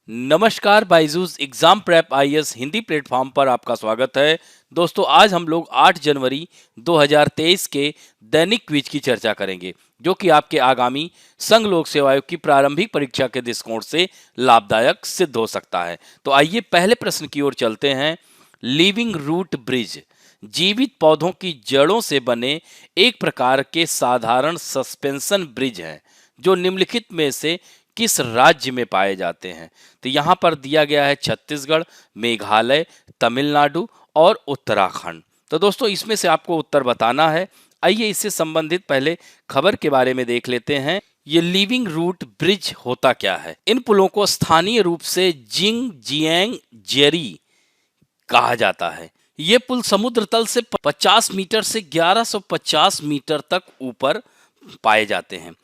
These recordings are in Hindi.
नमस्कार, Byju's exam prep IAS Hindi platform पर आपका स्वागत है। दोस्तों, आज हम लोग 8 जनवरी 2023 के दैनिक क्विज की चर्चा करेंगे, जो कि आपके आगामी संघ लोक सेवा आयोग की प्रारंभिक परीक्षा के दृष्टिकोण से लाभदायक सिद्ध हो सकता है। तो आइए पहले प्रश्न की ओर चलते हैं। लिविंग रूट ब्रिज जीवित पौधों की जड़ों से बने एक प्रकार के साधारण सस्पेंशन ब्रिज हैं, जो निम्नलिखित में से किस राज्य में पाए जाते हैं। तो यहाँ पर दिया गया है छत्तीसगढ़, मेघालय, तमिलनाडु और उत्तराखंड। तो दोस्तों, इसमें से आपको उत्तर बताना है। आइए इससे संबंधित पहले खबर के बारे में देख लेते हैं। ये लिविंग रूट ब्रिज होता क्या है। इन पुलों को स्थानीय रूप से जिंग जियांग जेरी कहा जाता है। ये पुल समुद्र तल से 50 मीटर से 1150 मीटर तक ऊपर पाए जाते हैं।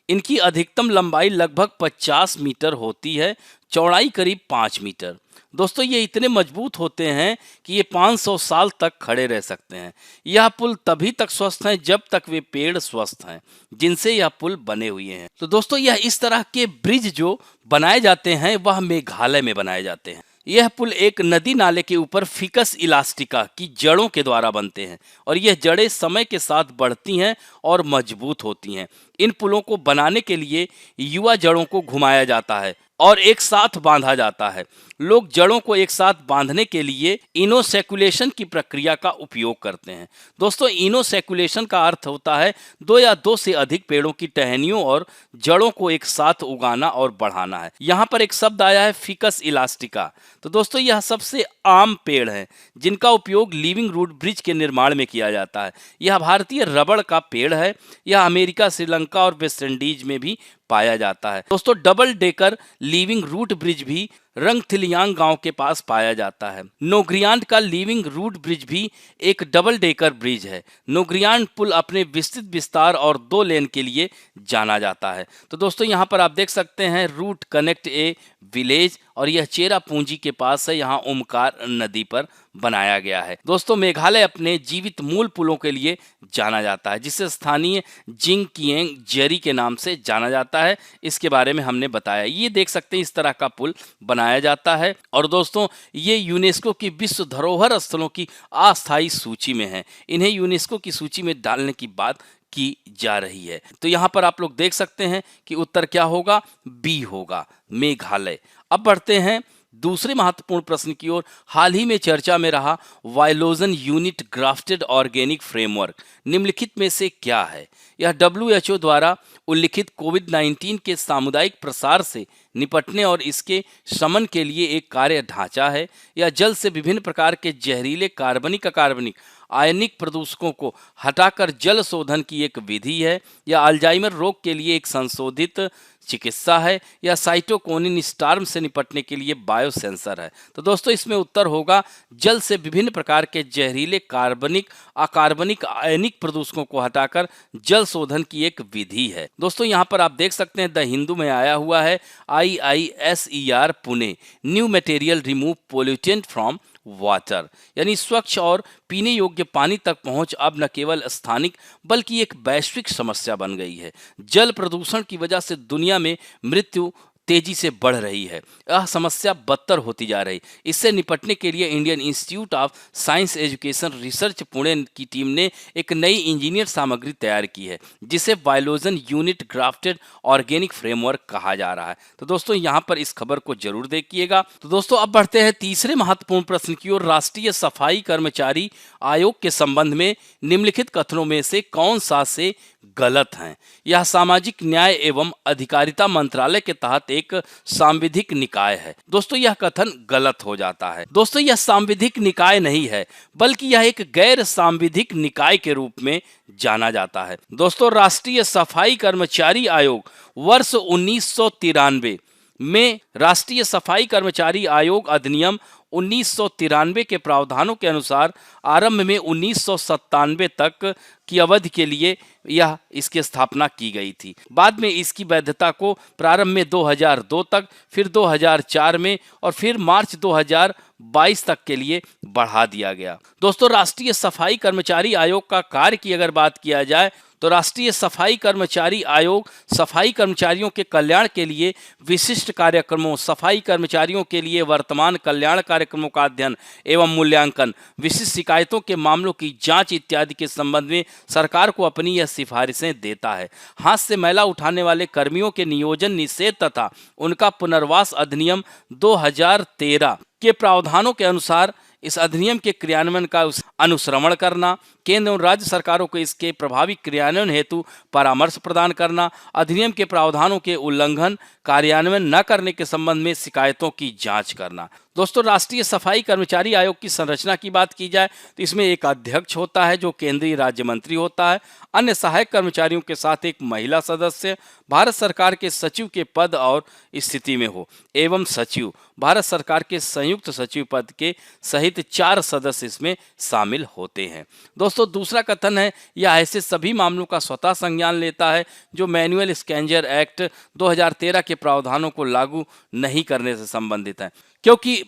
इनकी अधिकतम लंबाई लगभग 50 मीटर होती है, चौड़ाई करीब 5 मीटर। दोस्तों, ये इतने मजबूत होते हैं कि ये 500 साल तक खड़े रह सकते हैं। यह पुल तभी तक स्वस्थ हैं जब तक वे पेड़ स्वस्थ हैं, जिनसे यह पुल बने हुए हैं। तो दोस्तों, यह इस तरह के ब्रिज जो बनाए जाते हैं वह मेघालय में बनाए जाते हैं। यह पुल एक नदी नाले के ऊपर फिकस इलास्टिका की जड़ों के द्वारा बनते हैं और यह जड़ें समय के साथ बढ़ती हैं और मजबूत होती हैं। इन पुलों को बनाने के लिए युवा जड़ों को घुमाया जाता है और एक साथ बांधा जाता है। लोग जड़ों को एक साथ बांधने के लिए इनोसेकुलेशन की प्रक्रिया का उपयोग करते हैं। दोस्तों, इनोसेकुलेशन का अर्थ होता है 2 या 2 से अधिक पेड़ों की टहनियों और जड़ों को एक साथ उगाना और बढ़ाना है। यहाँ पर एक शब्द आया है फिकस इलास्टिका। तो दोस्तों, यह सबसे आम पेड़ है जिनका उपयोग लिविंग रूट ब्रिज के निर्माण में किया जाता है। यह भारतीय रबड़ का पेड़ है। यह अमेरिका, श्रीलंका और वेस्ट इंडीज में भी पाया जाता है। दोस्तों, double decker living root bridge भी रंगथिलियांग गांव के पास पाया जाता है। नोग्रियांड का लिविंग रूट ब्रिज भी एक डबल डेकर ब्रिज है। नोग्रियांड पुल अपने विस्तृत विस्तार और 2 लेन के लिए जाना जाता है। तो दोस्तों, यहाँ पर आप देख सकते हैं रूट कनेक्ट ए विलेज, और यह चेरापूंजी के पास है। यहाँ ओमकार नदी पर बनाया गया है। दोस्तों, मेघालय अपने जीवित मूल पुलों के लिए जाना जाता है, जिसे स्थानीय जिंग किएंग जेरी के नाम से जाना जाता है। इसके बारे में हमने बताया। ये देख सकते हैं इस तरह का पुल बनाया जाता है। और दोस्तों, ये यूनेस्को की विश्व धरोहर स्थलों की अस्थायी सूची में है। इन्हें यूनेस्को की सूची में डालने की बात की जा रही है। तो यहाँ पर आप लोग देख सकते हैं कि उत्तर क्या होगा, बी होगा, मेघालय। अब बढ़ते हैं दूसरे महत्वपूर्ण प्रश्न की ओर। हाल ही में चर्चा में रहा वाइलोजन यूनिट ग्राफ्टेड ऑर्गेनिक फ्रेमवर्क निम्नलिखित में से क्या है। यह WHO द्वारा उल्लिखित कोविड-19 के सामुदायिक प्रसार से निपटने और इसके शमन के लिए एक कार्य ढांचा है। यह जल से विभिन्न प्रकार के जहरीले कार्बनिक अकार्बनिक आयनिक प्रदूषकों को हटाकर जल शोधन की एक विधि है। यह अल्जाइमर रोग के लिए एक संशोधित चिकित्सा है। या साइटोकिनिन स्टार्म से निपटने के लिए बायोसेंसर है। तो दोस्तों, इसमें उत्तर होगा जल से विभिन्न प्रकार के जहरीले कार्बनिक अकार्बनिक आयनिक प्रदूषकों को हटाकर जल शोधन की एक विधि है। दोस्तों, यहाँ पर आप देख सकते हैं द हिंदू में आया हुआ है IISER Pune new material remove pollutant from water, यानी स्वच्छ और पीने योग्य पानी तक पहुंच अब न केवल स्थानिक बल्कि एक वैश्विक समस्या बन गई है। जल प्रदूषण की वजह से दुनिया में मृत्यु तेजी से बढ़ रही है। यह समस्या बदतर होती जा रही। इससे निपटने के लिए Indian institute of science education research Pune की टीम ने एक नई इंजीनियर सामग्री तैयार की है, जिसे वाइलोजन यूनिट ग्राफ्टेड ऑर्गेनिक फ्रेमवर्क कहा जा रहा है। तो दोस्तों, यहाँ पर इस खबर को जरूर देखिएगा। तो दोस्तों, अब बढ़ते हैं तीसरे महत्वपूर्ण प्रश्न की ओर। राष्ट्रीय सफाई कर्मचारी आयोग के संबंध में निम्नलिखित कथनों में से कौन सा से गलत हैं। यह सामाजिक न्याय एवं अधिकारिता मंत्रालय के तहत एक सांविधिक निकाय है। दोस्तों, यह कथन गलत हो जाता है। दोस्तों, यह सांविधिक निकाय नहीं है, बल्कि यह एक गैर सांविधिक निकाय के रूप में जाना जाता है। दोस्तों, राष्ट्रीय सफाई कर्मचारी आयोग वर्ष 1993 में राष्ट्रीय सफाई कर्मचारी आयोग अधिनियम 1993 के प्रावधानों के अनुसार आरंभ में 1997 तक की अवधि के लिए यह इसकी स्थापना की गई थी। बाद में इसकी वैधता को प्रारंभ में 2002 तक, फिर 2004 में और फिर मार्च 2022 तक के लिए बढ़ा दिया गया। दोस्तों, राष्ट्रीय सफाई कर्मचारी आयोग का कार्य की अगर बात किया जाए तो राष्ट्रीय सफाई कर्मचारी आयोग सफाई कर्मचारियों के कल्याण के लिए विशिष्ट कार्यक्रमों, सफाई कर्मचारियों के लिए वर्तमान कल्याण कार्यक्रमों का अध्ययन एवं मूल्यांकन, विशिष्ट शिकायतों के मामलों की जांच इत्यादि के संबंध में सरकार को अपनी यह सिफारिशें देता है। हाथ से मैला उठाने वाले कर्मियों के नियोजन, निषेध तथा उनका पुनर्वास अधिनियम 2013 के प्रावधानों के अनुसार इस अधिनियम के क्रियान्वयन का अनुश्रवण करना, केंद्र और राज्य सरकारों को इसके प्रभावी क्रियान्वयन हेतु परामर्श प्रदान करना, अधिनियम के प्रावधानों के उल्लंघन, कार्यान्वयन न करने के संबंध में शिकायतों की जांच करना। दोस्तों, राष्ट्रीय सफाई कर्मचारी आयोग की संरचना की बात की जाए तो इसमें एक अध्यक्ष होता है जो केंद्रीय राज्य मंत्री होता है, अन्य सहायक कर्मचारियों के साथ एक महिला सदस्य भारत सरकार के सचिव के पद और स्थिति में हो, एवं सचिव भारत सरकार के संयुक्त सचिव पद के सहित 4 सदस्य इसमें शामिल होते हैं। दोस्तों, दूसरा कथन है, यह ऐसे सभी मामलों का स्वतः संज्ञान लेता है जो मैनुअल स्कैवेंजर एक्ट 2013 के प्रावधानों को लागू नहीं करने से संबंधित है, क्योंकि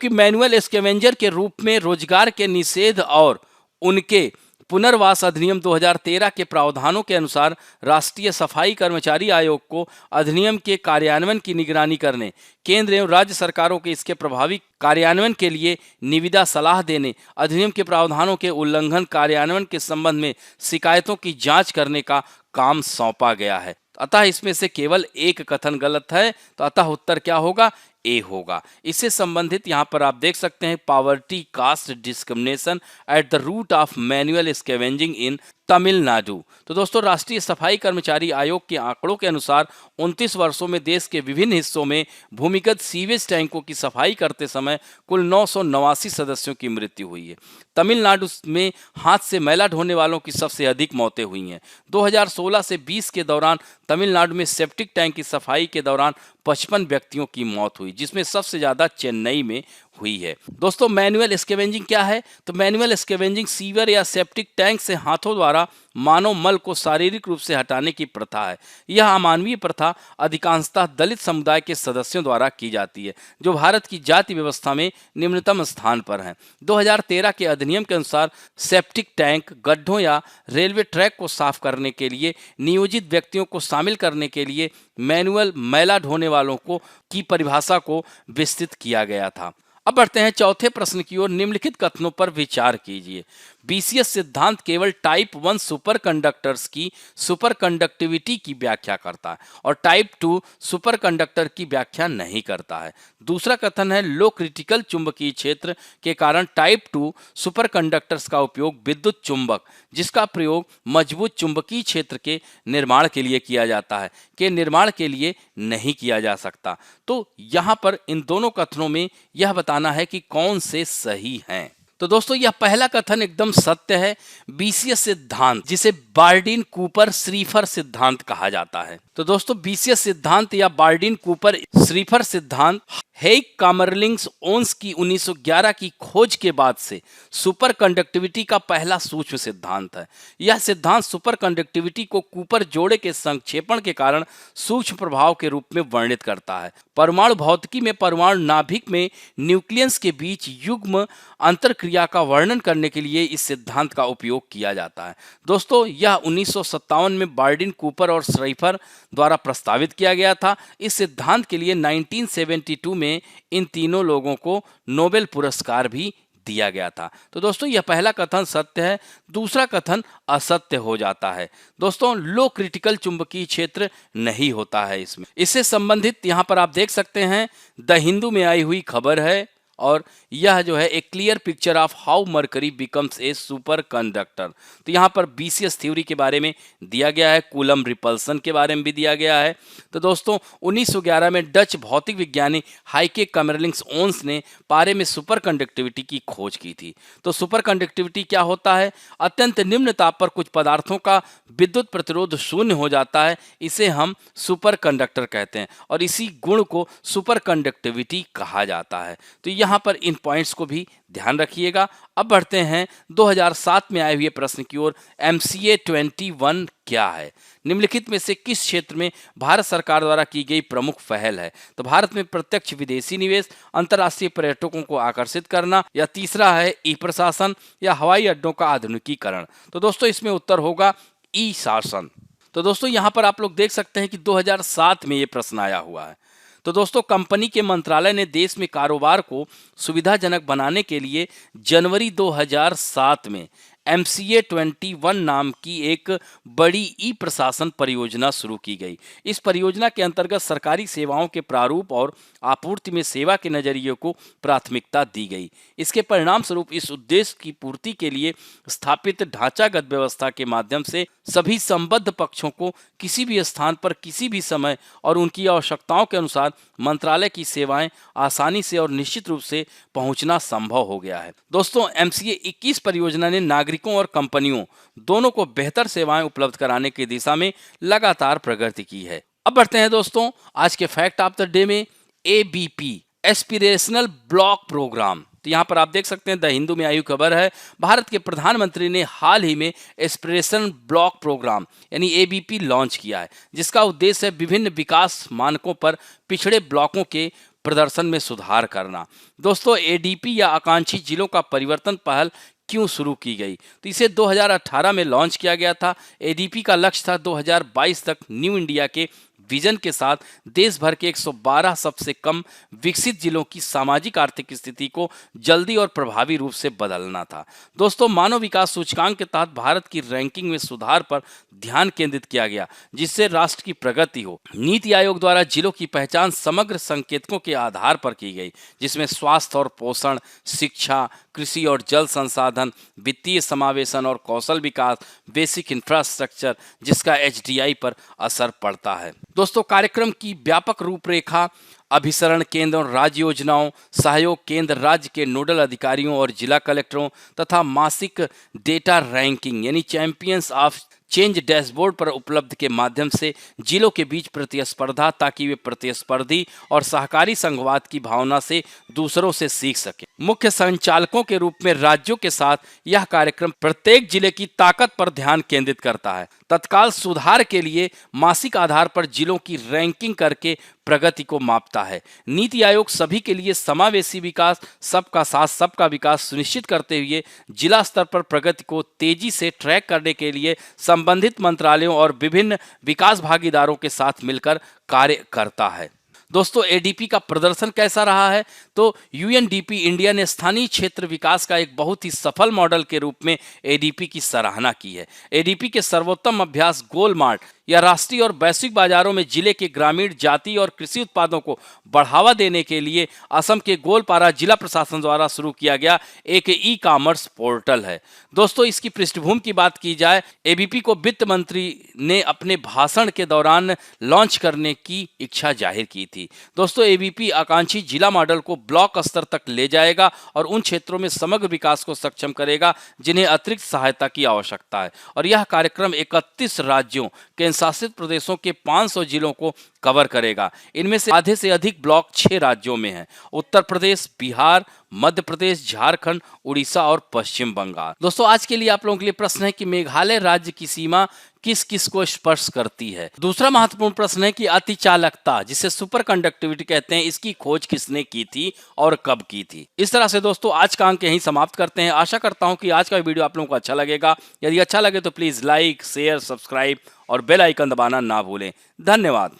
मैनुअल स्कैवेंजर के रूप में रोजगार के निषेध और उनके पुनर्वास अधिनियम 2013 के प्रावधानों के अनुसार राष्ट्रीय सफाई कर्मचारी आयोग को अधिनियम के कार्यान्वयन की निगरानी करने, केंद्र एवं राज्य सरकारों के इसके प्रभावी कार्यान्वयन के लिए निविदा सलाह देने, अधिनियम के प्रावधानों के उल्लंघन कार्यान्वयन के संबंध में शिकायतों की जांच करने का काम सौंपा गया है। अतः इसमें से केवल एक कथन गलत है, तो अतः उत्तर क्या होगा? ए होगा। इससे संबंधित यहाँ पर आप देख सकते हैं, poverty caste discrimination at the root of manual scavenging in Tamil Nadu. तो दोस्तों, राष्ट्रीय सफाई कर्मचारी आयोग के आंकड़ों के अनुसार 29 वर्षों में देश के विभिन्न हिस्सों में भूमिगत सीवेज टैंकों की सफाई करते समय कुल 989 सदस्यों की मृत्यु हुई है। तमिलनाडु में हाथ से मैला ढोने वालों की सबसे अधिक मौतें हुई हैं। 2016 से 20 के दौरान तमिलनाडु में सेप्टिक टैंक की सफाई के दौरान 55 व्यक्तियों की मौत हुई, जिसमें सबसे ज़्यादा चेन्नई में हुई है। दोस्तों, मैनुअल स्कैवेंजिंग क्या है? तो मैनुअल स्कैवेंजिंग सीवर या सेप्टिक टैंक से हाथों द्वारा मानव मल को शारीरिक रूप से हटाने की प्रथा है। यह अमानवीय प्रथा अधिकांशतः दलित समुदाय के सदस्यों द्वारा की जाती है, जो भारत की जाति व्यवस्था में निम्नतम स्थान पर हैं। 2013 के अधिनियम के अनुसार सेप्टिक टैंक, गड्ढों या रेलवे ट्रैक को साफ करने के लिए नियोजित व्यक्तियों को शामिल करने के लिए मैनुअल मैला ढोने वालों की परिभाषा को विस्तृत किया गया था। अब बढ़ते हैं चौथे प्रश्न की ओर। निम्नलिखित कथनों पर विचार कीजिए। बीसीएस सिद्धांत केवल टाइप 1 सुपर कंडक्टर्स की सुपर कंडक्टिविटी की व्याख्या करता है और टाइप 2 सुपर कंडक्टर की व्याख्या नहीं करता है। दूसरा कथन है, लो क्रिटिकल चुंबकीय क्षेत्र के कारण टाइप 2 सुपर कंडक्टर्स का उपयोग विद्युत चुंबक, जिसका प्रयोग मजबूत चुंबकीय क्षेत्र के निर्माण के लिए किया जाता है, के निर्माण के लिए नहीं किया जा सकता। तो यहाँ पर इन दोनों कथनों में यह बताना है कि कौन से सही हैं। तो दोस्तों, यह पहला कथन एकदम सत्य है। बीसीएस सिद्धांत, जिसे बार्डिन कूपर श्रीफर सिद्धांत कहा जाता है। तो दोस्तों, बीसीएस सिद्धांत या बार्डिन कूपर श्रीफर सिद्धांत हेइक कामरलिंग्स ओन्स की 1911 की खोज के बाद से सुपर कंडक्टिविटी का पहला सूक्ष्म सिद्धांत है। यह सिद्धांत सुपर कंडक्टिविटी को कूपर जोड़े के संक्षेपण के कारण सूक्ष्म प्रभाव के रूप में वर्णित करता है। परमाणु भौतिकी में परमाणु नाभिक में न्यूक्लियस के बीच युग्म अंतरक्रिया का वर्णन करने के लिए इस सिद्धांत का उपयोग किया जाता है। दोस्तों, यह 1957 में बार्डिन कूपर और श्रीफर द्वारा प्रस्तावित किया गया था। इस सिद्धांत के लिए 1972 में इन तीनों लोगों को नोबेल पुरस्कार भी दिया गया था। तो दोस्तों, यह पहला कथन सत्य है, दूसरा कथन असत्य हो जाता है। दोस्तों, लो क्रिटिकल चुंबकीय क्षेत्र नहीं होता है इसमें। इससे संबंधित यहाँ पर आप देख सकते हैं, द हिंदू में आई हुई खबर है और यह जो है एक clear picture of how mercury becomes a super conductor. तो यहाँ पर बीसीएस थ्योरी के बारे में दिया गया है, कूलम रिपल्सन के बारे में भी दिया गया है। तो दोस्तों, 1911 में डच भौतिक विज्ञानी हाइके कामरलिंग्स ओन्स ने पारे में सुपर कंडक्टिविटी की खोज की थी। तो सुपर कंडक्टिविटी क्या होता है? अत्यंत निम्न ताप पर कुछ पदार्थों का विद्युत प्रतिरोध शून्य हो जाता है, इसे हम सुपर कंडक्टर कहते हैं और इसी गुण को सुपर कंडक्टिविटी कहा जाता है। तो यहाँ पर इन पॉइंट्स को भी ध्यान रखिएगा। अब बढ़ते हैं 2007 में आए हुए प्रश्न की ओर। MCA 21 क्या है? निम्नलिखित में से किस क्षेत्र में भारत सरकार द्वारा की गई प्रमुख पहल है? तो भारत में प्रत्यक्ष विदेशी निवेश, अंतर्राष्ट्रीय पर्यटकों को आकर्षित करना, या तीसरा है ई प्रशासन, या हवाई अड्डों का आधुनिकीकरण। तो दोस्तों इसमें उत्तर होगा ई शासन। तो दोस्तों यहाँ पर आप लोग देख सकते हैं कि 2007 में ये प्रश्न आया हुआ है। तो दोस्तों कंपनी के मंत्रालय ने देश में कारोबार को सुविधाजनक बनाने के लिए जनवरी 2007 में MCA 21 नाम की एक बड़ी ई प्रशासन परियोजना शुरू की गई। इस परियोजना के अंतर्गत सरकारी सेवाओं के प्रारूप और आपूर्ति में सेवा के नजरिए को प्राथमिकता दी गई। इसके परिणाम स्वरूप इस उद्देश्य की पूर्ति के लिए स्थापित ढांचागत व्यवस्था के माध्यम से सभी संबद्ध पक्षों को किसी भी स्थान पर किसी भी समय और उनकी आवश्यकताओं के अनुसार मंत्रालय की सेवाएं आसानी से और निश्चित रूप से पहुंचना संभव हो गया है। दोस्तों MCA 21 परियोजना ने नागरिकों और कंपनियों दोनों को बेहतर सेवाएं उपलब्ध कराने की दिशा में लगातार प्रगति की है। अब बढ़ते हैं दोस्तों आज के फैक्ट ऑफ द डे में। ABP aspirational block programme. तो यहाँ पर आप देख सकते हैं द हिंदू में आई हुई खबर है। भारत के प्रधानमंत्री ने हाल ही में एस्पिरेशन ब्लॉक प्रोग्राम यानी ABP लॉन्च किया है, जिसका उद्देश्य है विभिन्न विकास मानकों पर पिछड़े ब्लॉकों के प्रदर्शन में सुधार करना। दोस्तों ADP या आकांक्षी जिलों का परिवर्तन पहल क्यों शुरू की गई? तो इसे 2018 में लॉन्च किया गया था। ADP का लक्ष्य था 2022 तक न्यू इंडिया के विजन के साथ देश भर के 112 सबसे कम विकसित जिलों की सामाजिक आर्थिक स्थिति को जल्दी और प्रभावी रूप से बदलना था। दोस्तों मानव विकास सूचकांक के तहत भारत की रैंकिंग में सुधार पर ध्यान केंद्रित किया गया, जिससे राष्ट्र की प्रगति हो। नीति आयोग द्वारा जिलों की पहचान समग्र संकेतकों के आधार पर की गई, जिसमें स्वास्थ्य और पोषण, शिक्षा, कृषि और जल संसाधन, वित्तीय समावेशन और कौशल विकास, बेसिक इंफ्रास्ट्रक्चर, जिसका HDI पर असर पड़ता है। दोस्तों कार्यक्रम की व्यापक रूपरेखा अभिसरण केंद्र और राज्य योजनाओं, सहयोग केंद्र राज्य के नोडल अधिकारियों और जिला कलेक्टरों तथा मासिक डेटा रैंकिंग यानी चैंपियंस ऑफ चेंज डैशबोर्ड पर उपलब्ध के माध्यम से जिलों के बीच प्रतिस्पर्धा, ताकि वे प्रतिस्पर्धी और सहकारी संघवाद की भावना से दूसरों से सीख सकें। मुख्य संचालकों के रूप में राज्यों के साथ यह कार्यक्रम प्रत्येक जिले की ताकत पर ध्यान केंद्रित करता है। तत्काल सुधार के लिए मासिक आधार पर जिलों की रैंकिंग करके प्रगति को मापता है। नीति आयोग सभी के लिए समावेशी विकास, सबका साथ सबका विकास सुनिश्चित करते हुए जिला स्तर पर प्रगति को तेजी से ट्रैक करने के लिए संबंधित मंत्रालयों और विभिन्न विकास भागीदारों के साथ मिलकर कार्य करता है। दोस्तों ADP का प्रदर्शन कैसा रहा है? तो UNDP इंडिया ने स्थानीय क्षेत्र विकास का एक बहुत ही सफल मॉडल के रूप में ADP की सराहना की है। ADP के सर्वोत्तम अभ्यास गोलमार्ट या राष्ट्रीय और वैश्विक बाजारों में जिले के ग्रामीण, जातीय और कृषि उत्पादों को बढ़ावा देने के लिए असम के गोलपारा जिला प्रशासन द्वारा शुरू किया गया एक ई-कॉमर्स पोर्टल है। दोस्तों इसकी पृष्ठभूमि की बात की जाए, ABP को वित्त मंत्री ने अपने भाषण के दौरान लॉन्च करने की इच्छा जाहिर की थी। दोस्तों ABP आकांक्षी जिला मॉडल को ब्लॉक स्तर तक ले जाएगा और उन क्षेत्रों में समग्र विकास को सक्षम करेगा जिन्हें अतिरिक्त सहायता की आवश्यकता है। और यह कार्यक्रम 31 राज्यों के शासित प्रदेशों के 500 जिलों को कवर करेगा। इनमें से आधे से अधिक ब्लॉक 6 राज्यों में हैं: उत्तर प्रदेश, बिहार, मध्य प्रदेश, झारखंड, उड़ीसा और पश्चिम बंगाल। दोस्तों आज के लिए आप लोगों के लिए प्रश्न है कि मेघालय राज्य की सीमा किस किस को स्पर्श करती है? दूसरा महत्वपूर्ण प्रश्न है कि अतिचालकता, जिसे सुपर कंडक्टिविटी कहते हैं, इसकी खोज किसने की थी और कब की थी? इस तरह से दोस्तों आज का अंक यहीं समाप्त करते हैं। आशा करता हूं कि आज का वीडियो आप लोगों को अच्छा लगेगा। यदि अच्छा लगे तो प्लीज लाइक, शेयर, सब्सक्राइब और बेल आइकन दबाना ना भूलें। धन्यवाद।